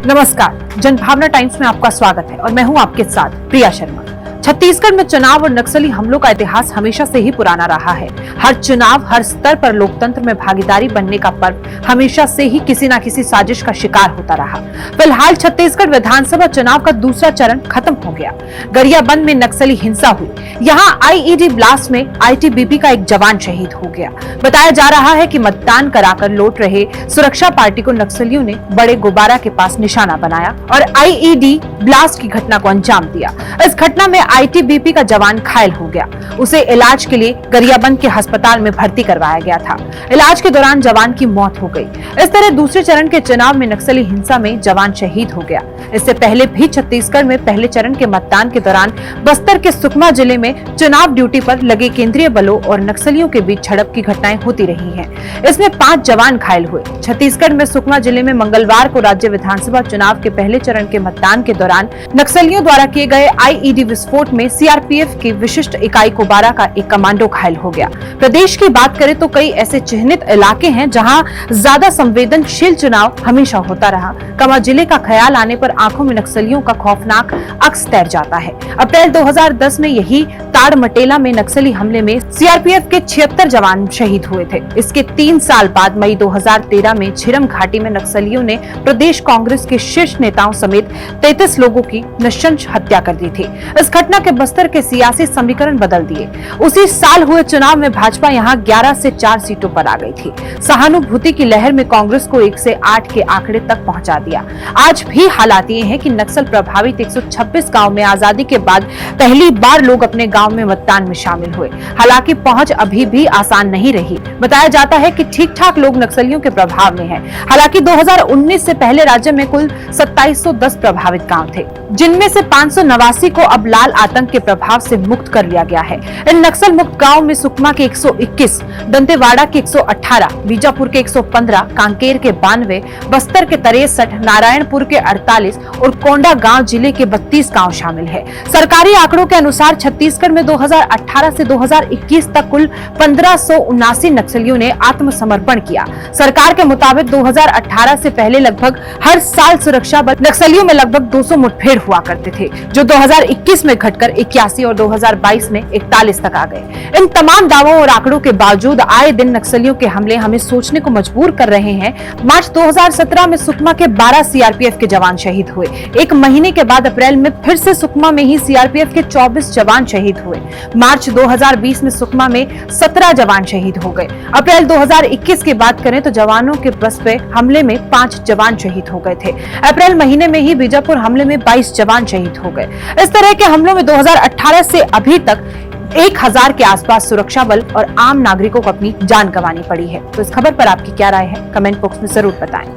नमस्कार, जनभावना टाइम्स में आपका स्वागत है और मैं हूं आपके साथ प्रिया शर्मा। छत्तीसगढ़ में चुनाव और नक्सली हमलों का इतिहास हमेशा से ही पुराना रहा है। हर चुनाव हर स्तर पर लोकतंत्र में भागीदारी बनने का पर्व हमेशा से ही किसी न किसी साजिश का शिकार होता रहा। फिलहाल छत्तीसगढ़ विधानसभा चुनाव का दूसरा चरण खत्म हो गया। गरियाबंद में नक्सली हिंसा हुई। यहाँ आईईडी ब्लास्ट में आईटीबीपी का एक जवान शहीद हो गया। बताया जा रहा है कि मतदान कराकर लौट रहे सुरक्षा पार्टी को नक्सलियों ने बड़े गुब्बारा के पास निशाना बनाया और आईईडी ब्लास्ट की घटना को अंजाम दिया। इस घटना में आईटीबीपी का जवान घायल हो गया। उसे इलाज के लिए गरियाबंद के अस्पताल में भर्ती करवाया गया था। इलाज के दौरान जवान की मौत हो गई। इस तरह दूसरे चरण के चुनाव में नक्सली हिंसा में जवान शहीद हो गया। इससे पहले भी छत्तीसगढ़ में पहले चरण के मतदान के दौरान बस्तर के सुकमा जिले में चुनाव ड्यूटी पर लगे केंद्रीय बलों और नक्सलियों के बीच झड़प की घटनाएं होती रही हैं। इसमें 5 जवान घायल हुए। छत्तीसगढ़ में सुकमा जिले में मंगलवार को राज्य विधानसभा चुनाव के पहले चरण के मतदान के दौरान नक्सलियों द्वारा किए गए आईईडी विस्फोट में सीआरपीएफ की विशिष्ट इकाई कोबारा का एक कमांडो घायल हो गया। प्रदेश की बात करें तो कई ऐसे चिन्हित इलाके हैं जहां ज्यादा संवेदनशील चुनाव हमेशा होता रहा। कमा जिले का ख्याल आने पर आंखों में नक्सलियों का खौफनाक अक्स तैर जाता है। अप्रैल 2010 में यही ताड़मटेला में नक्सली हमले में सीआरपीएफ के 76 जवान शहीद हुए थे। इसके 3 साल बाद मई 2013 में झिरम घाटी में नक्सलियों ने प्रदेश कांग्रेस के शीर्ष नेताओं समेत 33 लोगों की नृशंस हत्या कर दी थी। इस घटना के बस्तर के सियासी समीकरण बदल दिए। उसी साल हुए चुनाव में भाजपा यहां 11 से 4 सीटों पर आ गई थी। सहानुभूति की लहर में कांग्रेस को 1 से 8 के आंकड़े तक पहुंचा दिया। आज भी हालात ये हैं कि नक्सल प्रभावित 126 गांव में आजादी के बाद पहली बार लोग अपने गांव में मतदान में शामिल हुए। हालांकि पहुंच अभी भी आसान नहीं रही। बताया जाता है कि ठीक ठाक लोग नक्सलियों के प्रभाव में हैं। हालांकि 2019 से पहले राज्य में कुल 2710 प्रभावित गांव थे, जिनमें से 589 को अब लाल आतंक के प्रभाव से मुक्त कर लिया गया है। इन नक्सल मुक्त गांव में सुकमा के 121, दंतेवाड़ा के 118, बीजापुर के 115, कांकेर के 92, बस्तर के 63, नारायणपुर के 48 और कोंडा गांव जिले के 32 गांव शामिल है। सरकारी आंकड़ों के अनुसार छत्तीसगढ़ में 2018 से 2021 तक कुल 1579 नक्सलियों ने आत्मसमर्पण किया। सरकार के मुताबिक 2018 से पहले लगभग हर साल सुरक्षा बल नक्सलियों में लगभग 200 मुठभेड़ हुआ करते थे, जो 2021 में घटकर 81 और 2022 में 41 तक आ गए। इन तमाम दावों और आंकड़ों के बावजूद आए दिन नक्सलियों के हमले हमें सोचने को मजबूर कर रहे हैं। मार्च 2017 में सुकमा के 12 सीआरपीएफ के जवान शहीद हुए। एक महीने के बाद अप्रैल में फिर से सुकमा में ही सीआरपीएफ के 24 जवान शहीद हुए। मार्च 2020 में सुकमा में 17 जवान शहीद हो गए। अप्रैल 2021 की बात करें तो जवानों के बस पे हमले में 5 जवान शहीद हो गए थे। अप्रैल महीने में ही बीजापुर हमले में 22 जवान शहीद हो गए। इस तरह के हमलों में 2018 से अभी तक 1000 के आसपास सुरक्षा बल और आम नागरिकों को अपनी जान गंवानी पड़ी है। तो इस खबर पर आपकी क्या राय है, कमेंट बॉक्स में जरूर बताएं।